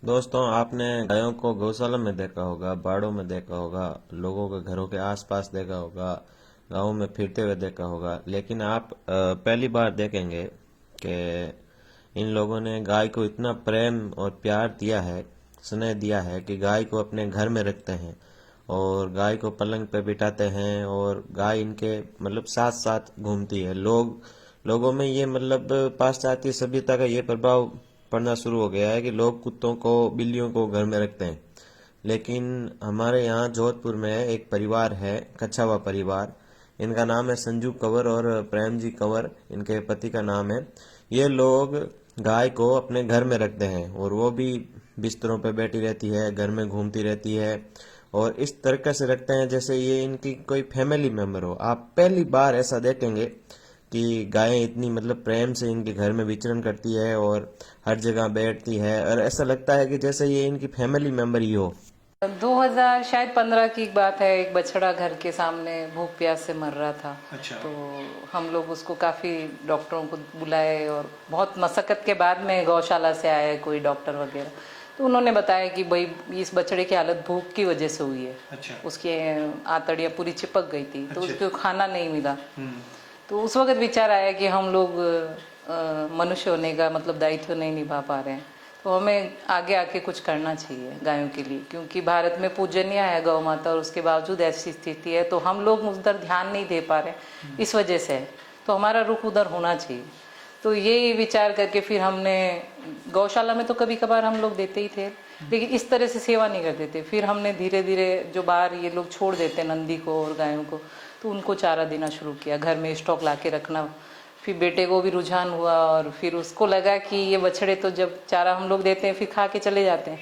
दोस्तों, आपने गायों को गौशाला में देखा होगा, बाड़ों में देखा होगा, लोगों के घरों के आसपास देखा होगा, गाँव में फिरते हुए देखा होगा। लेकिन आप पहली बार देखेंगे कि इन लोगों ने गाय को इतना प्रेम और प्यार दिया है, स्नेह दिया है कि गाय को अपने घर में रखते हैं और गाय को पलंग पे बिठाते हैं और गाय इनके मतलब साथ साथ घूमती है। लोगों में ये मतलब पाश्चात्य सभ्यता का ये प्रभाव पड़ना शुरू हो गया है कि लोग कुत्तों को, बिल्लियों को घर में रखते हैं। लेकिन हमारे यहाँ जोधपुर में एक परिवार है, कच्छावा परिवार। इनका नाम है संजू कंवर और प्रेम जी कंवर, इनके पति का नाम है। ये लोग गाय को अपने घर में रखते हैं और वो भी बिस्तरों पे बैठी रहती है, घर में घूमती रहती है और इस तरीके से रखते हैं जैसे ये इनकी कोई फैमिली मेंबर हो। आप पहली बार ऐसा देखेंगे कि गायें इतनी मतलब प्रेम से इनके घर में विचरण करती है और हर जगह बैठती है और ऐसा लगता है कि जैसे ये इनकी फैमिली मेंबर ही हो। 2000 शायद 15 की बात है। एक बछड़ा घर के सामने भूख प्यास से मर रहा था। अच्छा। तो हम लोग उसको काफी डॉक्टरों को बुलाए और बहुत मशक्कत के बाद में गौशाला से आया कोई डॉक्टर वगैरह। तो उन्होंने बताया कि भाई इस बछड़े की हालत भूख की वजह से हुई है। अच्छा। उसकी आंतड़ियाँ पूरी चिपक गई थी तो अच्छा। उसको खाना नहीं मिला। तो उस वक्त विचार आया कि हम लोग मनुष्य होने का मतलब दायित्व नहीं निभा पा रहे हैं, तो हमें आगे आके कुछ करना चाहिए गायों के लिए, क्योंकि भारत में पूजनीय है गौ माता और उसके बावजूद ऐसी स्थिति है तो हम लोग उधर ध्यान नहीं दे पा रहे। इस वजह से है, तो हमारा रुख उधर होना चाहिए। तो ये विचार करके फिर हमने गौशाला में तो कभी कभार हम लोग देते ही थे, लेकिन इस तरह से सेवा नहीं करते थे। फिर हमने धीरे धीरे जो बाहर ये लोग छोड़ देते नंदी को और गायों को, तो उनको चारा देना शुरू किया, घर में स्टॉक ला के रखना। फिर बेटे को भी रुझान हुआ और फिर उसको लगा कि ये बछड़े तो जब चारा हम लोग देते हैं फिर खा के चले जाते हैं,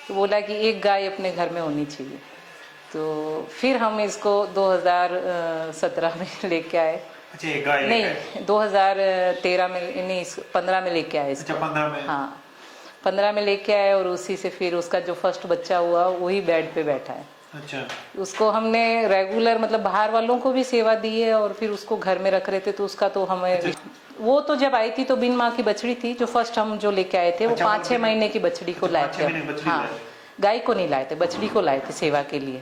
तो बोला कि एक गाय अपने घर में होनी चाहिए। तो फिर हम इसको 2017 में लेके आए। अच्छा, एक गाय नहीं, 2013 में नहीं, 15 में लेके आए इसको। अच्छा, 15 में। हाँ, 15 में लेके आए और उसी से फिर उसका जो फर्स्ट बच्चा हुआ वही बेड पे बैठा है। अच्छा। उसको हमने रेगुलर मतलब बाहर वालों को भी सेवा दी है और फिर उसको घर में रख रहे थे, तो उसका तो हमें अच्छा। वो तो जब आई थी तो बिन माँ की बछड़ी थी, जो फर्स्ट हम जो लेके आए थे वो अच्छा, 5-6 महीने की बछड़ी को लाए थे। हाँ, गाय को नहीं लाए थे, बछड़ी को लाए थे सेवा के लिए।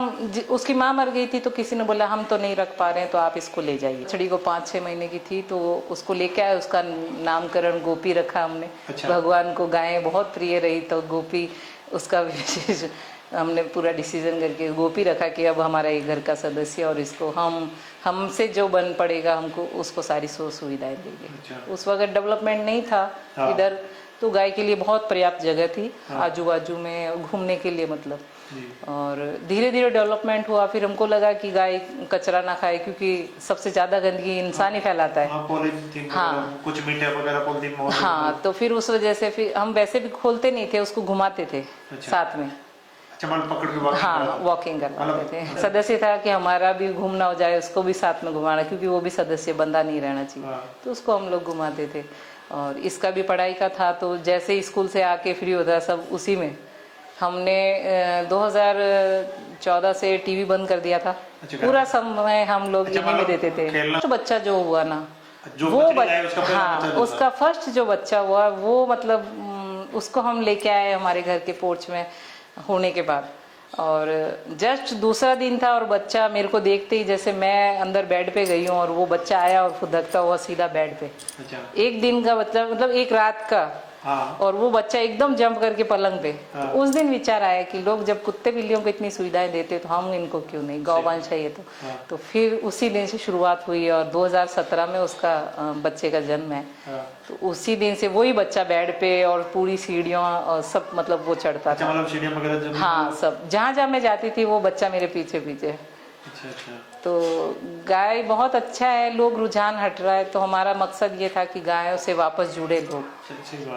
उसकी माँ मर गई थी तो किसी ने बोला हम तो नहीं रख पा रहे हैं तो आप इसको ले जाइए। बछड़ी को 5-6 महीने की थी तो उसको लेके आए, उसका नामकरण गोपी रखा हमने। अच्छा। भगवान को गायें बहुत प्रिय रही तो गोपी उसका विशेष हमने पूरा डिसीजन करके गोपी रखा कि अब हमारा ये घर का सदस्य और इसको हमसे जो बन पड़ेगा हमको उसको सारी सुविधाएं देंगे। अच्छा। उस वक्त डेवलपमेंट नहीं था। हाँ। इधर तो गाय के लिए बहुत पर्याप्त जगह थी। हाँ। आजू बाजू में घूमने के लिए मतलब। और धीरे धीरे डेवलपमेंट हुआ। फिर हमको लगा कि गाय कचरा ना खाए, क्योंकि सबसे ज्यादा गंदगी इंसान ही फैलाता है। हाँ, कुछ मीठे वगैरह पॉलिथीन में। हाँ, तो फिर उस वजह से फिर हम वैसे भी खोलते नहीं थे, उसको घुमाते थे। अच्छा। साथ में। अच्छा, पकड़ के वॉकिंग। हाँ, वॉकिंग करवाते थे। सदस्य था कि हमारा भी घूमना हो जाए, उसको भी साथ में घुमाना, क्योंकि वो भी सदस्य बंदा नहीं रहना चाहिए। हाँ। तो उसको हम लोग घुमाते थे। और इसका भी पढ़ाई का था, तो जैसे ही स्कूल से आके फ्री होता सब उसी में। हमने 2014 से टीवी बंद कर दिया था। अच्छा, पूरा समय हम लोग इन्हीं में देते थे। तो बच्चा जो हुआ ना वो हाँ, उसका फर्स्ट जो बच्चा हुआ वो मतलब उसको हम लेके आए हमारे घर के पोर्च में होने के बाद, और जस्ट दूसरा दिन था और बच्चा मेरे को देखते ही, जैसे मैं अंदर बेड पे गई हूँ और वो बच्चा आया और फुदकता हुआ सीधा बेड पे। अच्छा। एक दिन का बच्चा मतलब एक रात का। हाँ। और वो बच्चा एकदम जंप करके पलंग पे। हाँ। तो उस दिन विचार आया कि लोग जब कुत्ते बिल्लियों को इतनी सुविधाएं देते तो हम इनको क्यों नहीं, गौवंश है ये तो। हाँ। तो फिर उसी दिन से शुरुआत हुई और 2017 में उसका बच्चे का जन्म है। हाँ। तो उसी दिन से वही बच्चा बेड पे और पूरी सीढ़ियों और सब मतलब वो चढ़ता था। मतलब सीढ़ियां वगैरह। हाँ, सब जहाँ जहाँ मैं जाती थी वो बच्चा मेरे पीछे पीछे। अच्छा अच्छा। तो गाय बहुत अच्छा है, लोग रुझान हट रहा है, तो हमारा मकसद ये था कि गायों से वापस जुड़े लोग,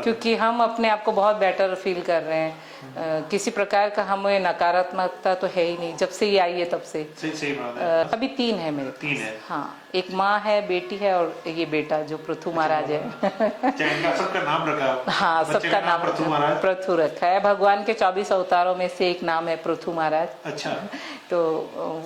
क्योंकि हम अपने आप को बहुत बेटर फील कर रहे हैं। किसी प्रकार का हमें नकारात्मकता तो है ही नहीं, जब से ये आई है तब से। सही बात है। अभी 3 है मेरे। 3 है। हाँ, एक माँ है, बेटी है और ये बेटा जो पृथु महाराज है। सबका नाम रखा। हाँ, सबका नाम पृथु रखा है। भगवान के 24 अवतारों में से एक नाम है पृथु महाराज। अच्छा। तो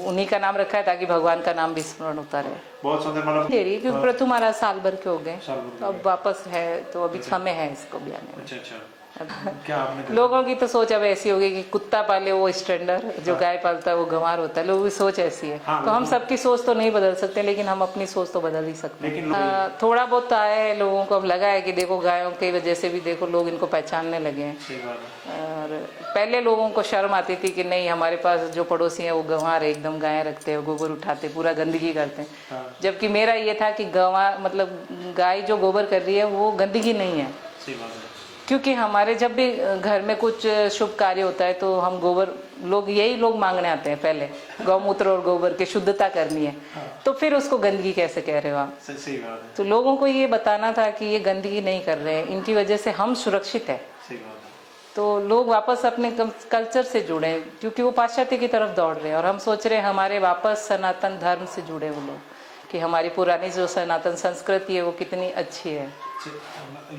उन्हीं का नाम रखा है ताकि भगवान का नाम भी स्मरण होता रहे। बहुत सुंदर। मतलब क्योंकि पृथु महाराज साल भर के हो गए, तो अब वापस है तो अभी समय है इसको भी आने में। अच्छा अच्छा। क्या आपने कहा? लोगों की तो सोच अब ऐसी होगी कि कुत्ता पाले वो स्टैंडर्ड, जो गाय पालता है वो गंवार होता है। लोगों की सोच ऐसी है। हाँ, तो हम सबकी सोच तो नहीं बदल सकते, लेकिन हम अपनी सोच तो बदल ही सकते लेकिन हैं। थोड़ा बहुत तो आया है लोगों को, अब लगा है कि देखो गायों की वजह से भी देखो लोग इनको पहचानने लगे हैं। सही बात है। और पहले लोगों को शर्म आती थी कि नहीं हमारे पास जो पड़ोसी हैं वो गंवार है, एकदम गायें रखते हैं, गोबर उठाते, पूरा गंदगी करते हैं। हाँ। जबकि मेरा ये था कि गंवार मतलब गाय जो गोबर कर रही है वो गंदगी नहीं है। सही बात है। क्योंकि हमारे जब भी घर में कुछ शुभ कार्य होता है तो हम गोबर, लोग यही लोग मांगने आते हैं पहले, गौमूत्र और गोबर की शुद्धता करनी है। तो फिर उसको गंदगी कैसे कह रहे हो आप? सही बात है। तो लोगों को ये बताना था कि ये गंदगी नहीं कर रहे हैं, इनकी वजह से हम सुरक्षित है। सही बात है। तो लोग वापस अपने कल्चर से जुड़े, क्योंकि वो पाश्चात्य की तरफ दौड़ रहे हैं और हम सोच रहे हैं हमारे वापस सनातन धर्म से जुड़े वो लोग, कि हमारी पुरानी जो सनातन संस्कृति है वो कितनी अच्छी है।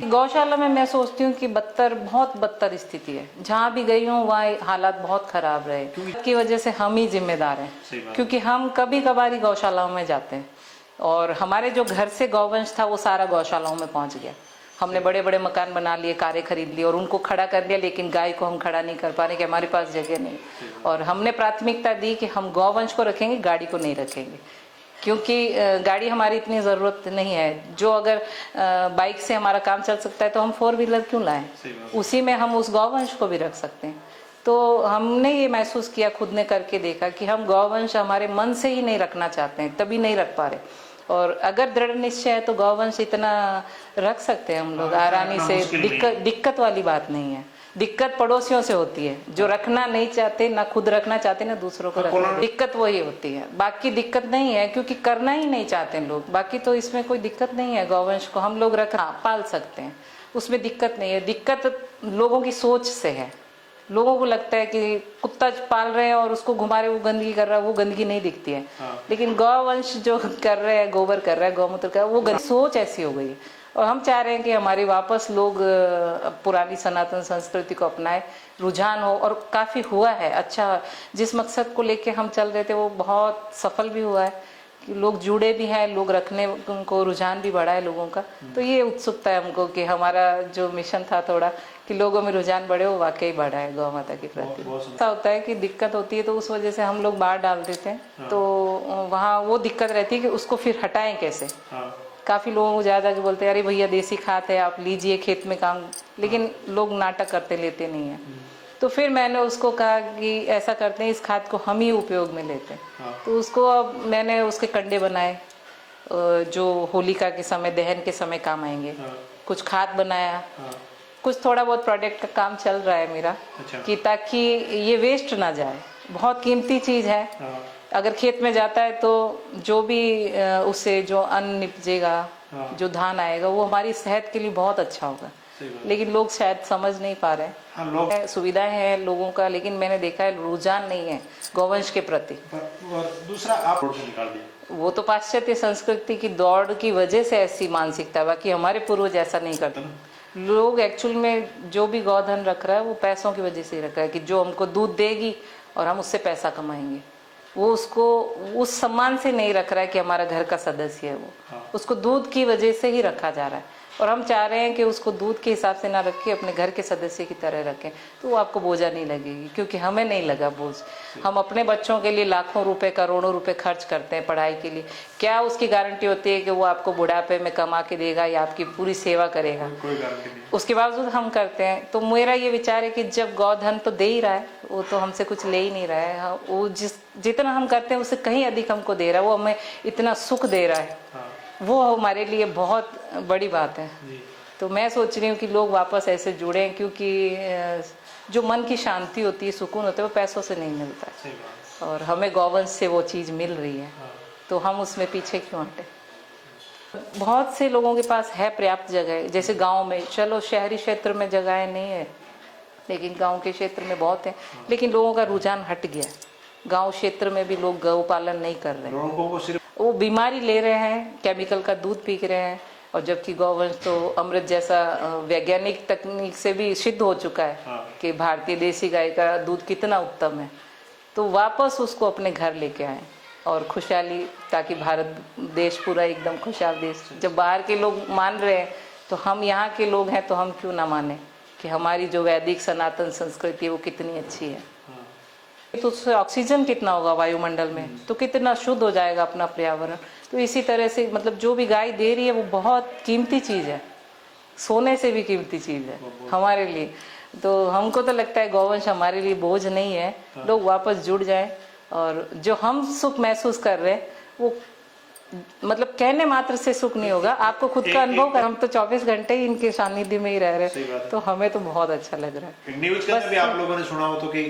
गौशाला में मैं सोचती हूँ कि बहुत बदतर स्थिति है। जहाँ भी गई हूँ वहाँ हालात बहुत खराब रहे, की वजह से हम ही जिम्मेदार हैं। क्योंकि हम कभी कभार गौशालाओं में जाते हैं और हमारे जो घर से गौवंश था वो सारा गौशालाओं में पहुँच गया। हमने बड़े बड़े मकान बना लिए, कारें खरीद ली और उनको खड़ा कर लिया, लेकिन गाय को हम खड़ा नहीं कर पा रहे कि हमारे पास जगह नहीं। और हमने प्राथमिकता दी कि हम गौवंश को रखेंगे, गाड़ी को नहीं रखेंगे, क्योंकि गाड़ी हमारी इतनी ज़रूरत नहीं है। जो अगर बाइक से हमारा काम चल सकता है तो हम 4 व्हीलर क्यों लाएं? उसी में हम उस गौवंश को भी रख सकते हैं। तो हमने ये महसूस किया, खुद ने करके देखा कि हम गौवंश हमारे मन से ही नहीं रखना चाहते हैं, तभी नहीं रख पा रहे। और अगर दृढ़ निश्चय है तो गौवंश इतना रख सकते हैं हम लोग आरानी से, दिक्कत वाली बात नहीं है। दिक्कत पड़ोसियों से होती है, जो रखना नहीं चाहते, ना खुद रखना चाहते ना दूसरों को रखना, दिक्कत वही होती है। बाकी दिक्कत नहीं है, क्योंकि करना ही नहीं चाहते लोग। बाकी तो इसमें कोई दिक्कत नहीं है, गौवंश को हम लोग पाल सकते हैं, उसमें दिक्कत नहीं है। दिक्कत लोगों की सोच से है। लोगों को लगता है कि कुत्ता पाल रहे हैं और उसको घुमा रहे, वो गंदगी कर रहा है, वो गंदगी नहीं दिखती है। लेकिन गौवंश जो कर रहे हैं, गोबर कर रहा है, गौमूत्र कर रहा है, वो सोच ऐसी हो गई है। और हम चाह रहे हैं कि हमारी वापस लोग पुरानी सनातन संस्कृति को अपनाएं, रुझान हो, और काफ़ी हुआ है अच्छा। जिस मकसद को लेके हम चल रहे थे वो बहुत सफल भी हुआ है, कि लोग जुड़े भी हैं, लोग रखने को रुझान भी बढ़ा है लोगों का। तो ये उत्सुकता है हमको कि हमारा जो मिशन था थोड़ा, कि लोगों में रुझान बढ़े, वो वाकई बढ़ा है गौ माता के प्रति। ऐसा होता है कि दिक्कत होती है तो उस वजह से हम लोग बाहर डाल देते हैं। तो वहाँ वो दिक्कत रहती है कि उसको फिर हटाएं कैसे। काफ़ी लोगों को ज़्यादा के बोलते हैं अरे भैया देसी खाद है, आप लीजिए खेत में काम, लेकिन लोग नाटक करते, लेते नहीं है। तो फिर मैंने उसको कहा कि ऐसा करते हैं, इस खाद को हम ही उपयोग में लेते हैं। तो उसको अब मैंने उसके कंडे बनाए जो होलिका के समय, दहन के समय काम आएंगे। कुछ खाद बनाया, कुछ थोड़ा बहुत प्रोडक्ट का काम चल रहा है मेरा, कि ताकि ये वेस्ट ना जाए। बहुत कीमती चीज़ है, अगर खेत में जाता है तो जो भी उससे जो अन्न निपजेगा, जो धान आएगा, वो हमारी सेहत के लिए बहुत अच्छा होगा। लेकिन लोग शायद समझ नहीं पा रहे हैं। सुविधाएं हैं लोगों का, लेकिन मैंने देखा है रुझान नहीं है गौवंश के प्रति। दूसरा आप निकाल दिया, वो तो पाश्चात्य संस्कृति की दौड़ की वजह से ऐसी मानसिकता, बाकी हमारे पूर्वज ऐसा नहीं करते। लोग एक्चुअल में जो भी गौधन रख रहा है वो पैसों की वजह से ही रख रहा है, कि जो हमको दूध देगी और हम उससे पैसा कमाएंगे। वो उसको उस सम्मान से नहीं रख रहा है कि हमारा घर का सदस्य है वो। उसको दूध की वजह से ही रखा जा रहा है, और हम चाह रहे हैं कि उसको दूध के हिसाब से ना रखें, अपने घर के सदस्य की तरह रखें। तो वो आपको बोझा नहीं लगेगी, क्योंकि हमें नहीं लगा बोझ। हम अपने बच्चों के लिए लाखों रुपए, करोड़ों रुपए खर्च करते हैं पढ़ाई के लिए। क्या उसकी गारंटी होती है कि वो आपको बुढ़ापे में कमा के देगा या आपकी पूरी सेवा करेगा? कोई गारंटी नहीं। उसके बावजूद हम करते हैं। तो मेरा ये विचार है कि जब गौधन तो दे ही रहा है, वो तो हमसे कुछ ले ही नहीं रहा है। वो जितना हम करते हैं उससे कहीं अधिक हमको दे रहा है, वो हमें इतना सुख दे रहा है, वो हमारे लिए बहुत बड़ी बात है। तो मैं सोच रही हूँ कि लोग वापस ऐसे जुड़ें, क्योंकि जो मन की शांति होती है, सुकून होता है, वो पैसों से नहीं मिलता है, और हमें गौवंश से वो चीज़ मिल रही है। तो हम उसमें पीछे क्यों हटे? बहुत से लोगों के पास है पर्याप्त जगह, जैसे गांव में, चलो शहरी क्षेत्र में जगह नहीं है, लेकिन गांव के क्षेत्र में बहुत है। लेकिन लोगों का रुझान हट गया, गांव क्षेत्र में भी लोग गौ पालन नहीं कर रहे, लोगों को सिर्फ वो बीमारी ले रहे हैं, केमिकल का दूध पी रहे हैं। और जबकि गौवंश तो अमृत जैसा वैज्ञानिक तकनीक से भी सिद्ध हो चुका है कि भारतीय देसी गाय का दूध कितना उत्तम है। तो वापस उसको अपने घर लेके आए और खुशहाली, ताकि भारत देश पूरा एकदम खुशहाल देश। जब बाहर के लोग मान रहे हैं तो हम यहाँ के लोग हैं, तो हम क्यों ना माने कि कि हमारी जो वैदिक सनातन संस्कृति है वो कितनी अच्छी है। हाँ। तो उससे ऑक्सीजन कितना होगा वायुमंडल में, तो कितना शुद्ध हो जाएगा अपना पर्यावरण। तो इसी तरह से मतलब जो भी गाय दे रही है वो बहुत कीमती चीज़ है, सोने से भी कीमती चीज़ है हमारे लिए। तो हमको तो लगता है गौवंश हमारे लिए बोझ नहीं है, लोग वापस जुड़ जाएं और जो हम सुख महसूस कर रहे हैं वो मतलब कहने मात्र से सुख नहीं होगा, आपको खुद का अनुभव कर। हम तो 24 घंटे ही इनके सानिध्य में ही रह रहे हैं, तो हमें तो बहुत अच्छा लग रहा है। न्यूज के अंदर भी आप लोगों ने सुना हो तो कि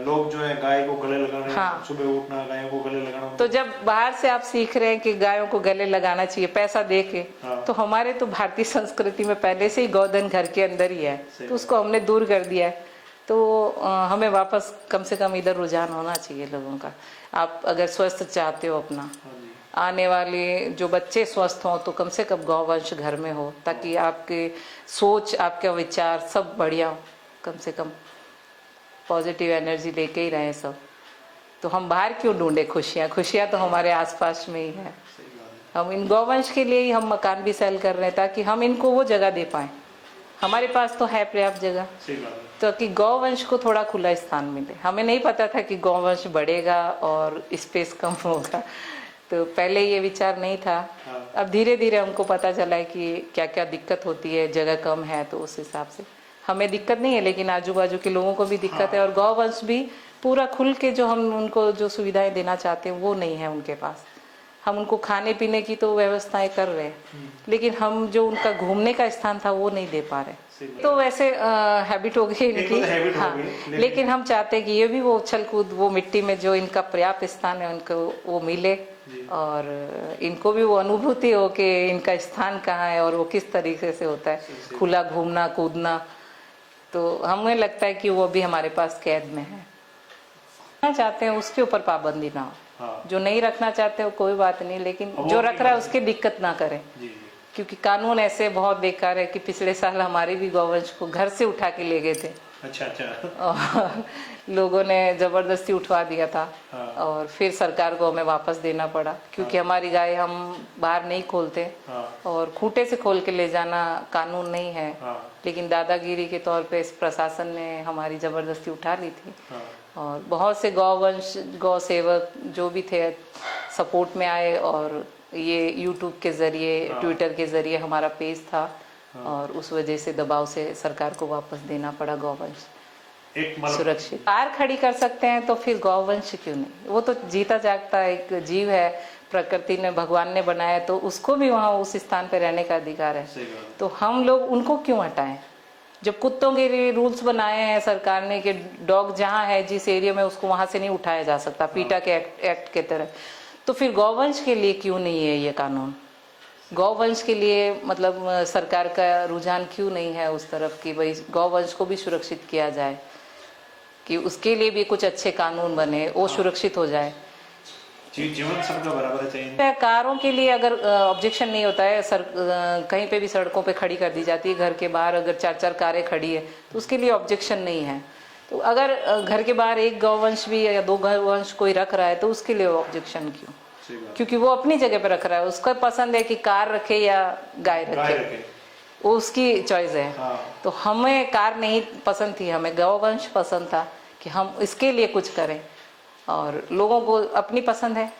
लोग जो है गाय को गले लगाना, हाँ। सुबह उठना गायों को गले लगाना। तो जब बाहर से आप सीख रहे हैं कि गायों को गले लगाना चाहिए पैसा दे के, हाँ। तो हमारे तो भारतीय संस्कृति में पहले से ही गौधन घर के अंदर ही है, तो उसको हमने दूर कर दिया है। तो हमें वापस कम से कम इधर रुझान होना चाहिए लोगों का। आप अगर स्वस्थ चाहते हो अपना, आने वाले जो बच्चे स्वस्थ हों, तो कम से कम गौवंश घर में हो, ताकि आपके सोच, आपका विचार सब बढ़िया हो, कम से कम पॉजिटिव एनर्जी लेके ही रहें सब। तो हम बाहर क्यों ढूंढे खुशियाँ, खुशियाँ तो हमारे आसपास में ही है। हम इन गौवंश के लिए ही हम मकान भी सेल कर रहे हैं, ताकि हम इनको वो जगह दे पाएँ। हमारे पास तो है पर्याप्त जगह, तो कि गौवंश को थोड़ा खुला स्थान मिले। हमें नहीं पता था कि गौवंश बढ़ेगा और स्पेस कम होगा, तो पहले ये विचार नहीं था। अब धीरे धीरे हमको पता चला है कि क्या क्या दिक्कत होती है, जगह कम है, तो उस हिसाब से हमें दिक्कत नहीं है, लेकिन आजू बाजू के लोगों को भी दिक्कत है। और गौवंश भी पूरा खुल के जो हम उनको जो सुविधाएं देना चाहते हैं वो नहीं है उनके पास। हम उनको खाने पीने की तो व्यवस्थाएं कर रहे हैं, लेकिन हम जो उनका घूमने का स्थान था वो नहीं दे पा रहे। तो वैसे हैबिट हो गई इनकी, हाँ। लेकिन हम चाहते हैं कि ये भी वो उछल कूद, वो मिट्टी में जो इनका पर्याप्त स्थान है उनको वो मिले, और इनको भी वो अनुभूति हो कि इनका स्थान कहाँ है और वो किस तरीके से होता है, खुला घूमना कूदना। तो हमें लगता है कि वो भी हमारे पास कैद में है। चाहते हैं उसके ऊपर पाबंदी ना हो, जो नहीं रखना चाहते हो कोई बात नहीं, लेकिन जो रख रहा है उसकी दिक्कत ना करे, क्योंकि कानून ऐसे बहुत बेकार है कि पिछले साल हमारे भी गौवंश को घर से उठा के ले गए थे। अच्छा। और लोगों ने जबरदस्ती उठवा दिया था, और फिर सरकार को हमें वापस देना पड़ा, क्योंकि हमारी गाय हम बाहर नहीं खोलते, और खूंटे से खोल के ले जाना कानून नहीं है। लेकिन दादागिरी के तौर पे इस प्रशासन ने हमारी जबरदस्ती उठा ली थी, और बहुत से गौवंश गौ सेवक जो भी थे सपोर्ट में आए, और ये यूट्यूब के जरिए, ट्विटर के जरिए हमारा पेज था, और उस वजह से दबाव से सरकार को वापस देना पड़ा गौवंश सुरक्षित। कार खड़ी कर सकते हैं तो फिर गौवंश क्यों नहीं? वो तो जीता जागता एक जीव है, प्रकृति ने, भगवान ने बनाया, तो उसको भी वहाँ उस स्थान पर रहने का अधिकार है। तो हम लोग उनको क्यों हटाएं? जब कुत्तों के लिए रूल्स बनाए हैं सरकार ने कि डॉग जहाँ है जिस एरिया में, उसको वहां से नहीं उठाया जा सकता, पीटा के एक्ट के तरह, तो फिर गौवंश के लिए क्यों नहीं है ये कानून? गौवंश के लिए मतलब सरकार का रुझान क्यों नहीं है उस तरफ कि भाई गौवंश को भी सुरक्षित किया जाए, कि उसके लिए भी कुछ अच्छे कानून बने, वो सुरक्षित हो जाए। जीवन सबका बराबर चाहिए। कारों के लिए अगर ऑब्जेक्शन नहीं होता है, कहीं पे भी सड़कों पे खड़ी कर दी जाती है, घर के बाहर अगर 4-4 कारें खड़ी है तो उसके लिए ऑब्जेक्शन नहीं है। तो अगर घर के बाहर एक गौवंश भी या 2 गौवंश कोई रख रहा है तो उसके लिए ऑब्जेक्शन क्यों? क्योंकि वो अपनी जगह पे रख रहा है, उसका पसंद है कि कार रखे या गाय रखे, वो उसकी चॉइस है। तो हमें कार नहीं पसंद थी, हमें गौवंश पसंद था कि हम इसके लिए कुछ करें, और लोगों को अपनी पसंद है।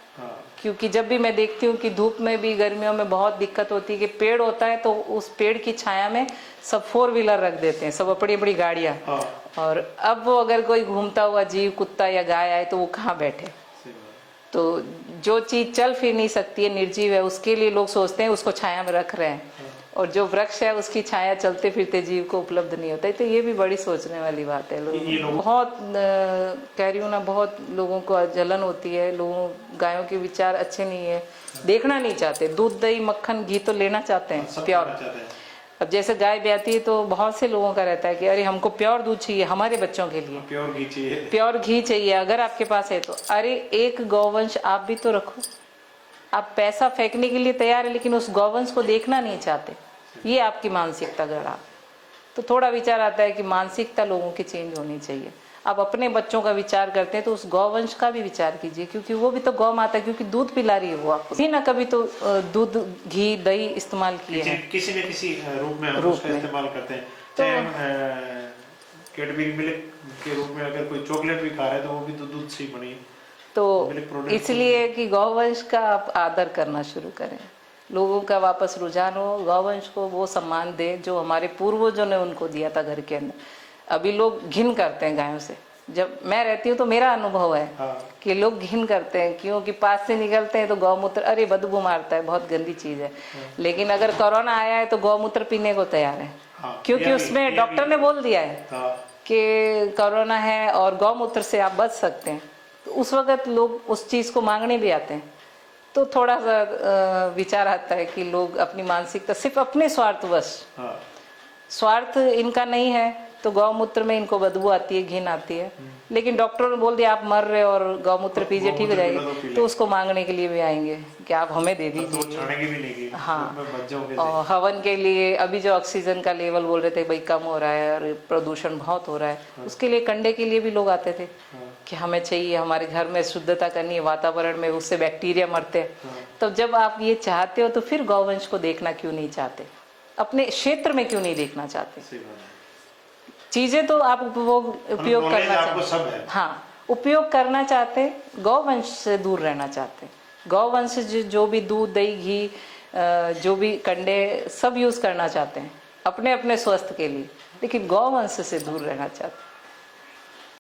क्योंकि जब भी मैं देखती हूँ कि धूप में भी, गर्मियों में बहुत दिक्कत होती है कि पेड़ होता है तो उस पेड़ की छाया में सब 4 व्हीलर रख देते हैं, सब बड़ी बड़ी गाड़ियाँ, और अब वो अगर कोई घूमता हुआ जीव, कुत्ता या गाय आए तो वो कहाँ बैठे? तो जो चीज चल फिर नहीं सकती है, निर्जीव है, उसके लिए लोग सोचते हैं उसको छाया में रख रहे हैं, और जो वृक्ष है उसकी छाया चलते फिरते जीव को उपलब्ध नहीं होता है। तो ये भी बड़ी सोचने वाली बात है। लोग बहुत कह रही हूँ ना, बहुत लोगों को जलन होती है, लोगों गायों के विचार अच्छे नहीं है, देखना नहीं चाहते, दूध दही मक्खन घी तो लेना चाहते हैं प्योर। अब जैसे गाय ब्याती है तो बहुत से लोगों का रहता है कि अरे हमको प्योर दूध चाहिए हमारे बच्चों के लिए, प्योर घी चाहिए, प्योर घी चाहिए। अगर आपके पास है तो अरे एक गौवंश आप भी तो रखो। आप पैसा फेंकने के लिए तैयार है लेकिन उस गौवंश को देखना नहीं चाहते, ये आपकी मानसिकता गड़ा। तो थोड़ा विचार आता है कि मानसिकता लोगों की चेंज होनी चाहिए। आप अपने बच्चों का विचार करते हैं तो उस गौवंश का भी विचार कीजिए, क्योंकि वो भी तो गौ माता, क्योंकि दूध पिला रही है वो आपको, कभी ना कभी तो दूध घी दही इस्तेमाल किए हैं, किसी न किसी रूप में हम उसका इस्तेमाल करते हैं। तो कैडबरी मिल्क के रूप में अगर कोई चॉकलेट भी खा रहा है तो वो भी दूध से ही बनी। तो मिल्क प्रोडक्ट इसलिए कि गौवंश का आप आदर करना शुरू करें, लोगों का वापस रुझान हो, गौवंश को वो सम्मान दे जो हमारे पूर्वजों ने उनको दिया था घर के अंदर। अभी लोग घिन करते हैं गायों से, जब मैं रहती हूँ तो मेरा अनुभव है कि लोग घिन करते हैं, क्योंकि पास से निकलते हैं तो गौमूत्र, अरे बदबू मारता है, बहुत गंदी चीज है। लेकिन अगर कोरोना आया है तो गौमूत्र पीने को तैयार है, क्योंकि उसमें डॉक्टर ने बोल दिया है कि कोरोना है और गौमूत्र से आप बच सकते हैं। तो उस वक्त लोग उस चीज को मांगने भी आते हैं। तो थोड़ा सा विचार आता है कि लोग अपनी मानसिकता सिर्फ अपने स्वार्थवश, स्वार्थ इनका नहीं है तो गौमूत्र में इनको बदबू आती है, घिन आती है, लेकिन डॉक्टर ने बोल दिया आप मर रहे और गौमूत्र पीजिए ठीक हो जाएगी, तो उसको मांगने के लिए भी आएंगे कि आप हमें दे दीजिए। हाँ, और हवन के लिए अभी जो ऑक्सीजन का लेवल बोल रहे थे भाई कम हो रहा है और प्रदूषण बहुत हो रहा है, उसके लिए कंडे के लिए भी लोग आते थे कि हमें चाहिए, हमारे घर में शुद्धता करनी है, वातावरण में उससे बैक्टीरिया मरते हैं। तो जब आप ये चाहते हो तो फिर गौवंश को देखना क्यों नहीं चाहते, अपने क्षेत्र में क्यों नहीं देखना चाहते? चीजें तो आप उपयोग करना चाहते, हाँ उपयोग करना चाहते, गौवंश से दूर रहना चाहते। गौवंश जो भी दूध दही घी जो भी कंडे सब यूज करना चाहते हैं अपने अपने स्वास्थ्य के लिए, लेकिन गौवंश से दूर रहना चाहते हैं।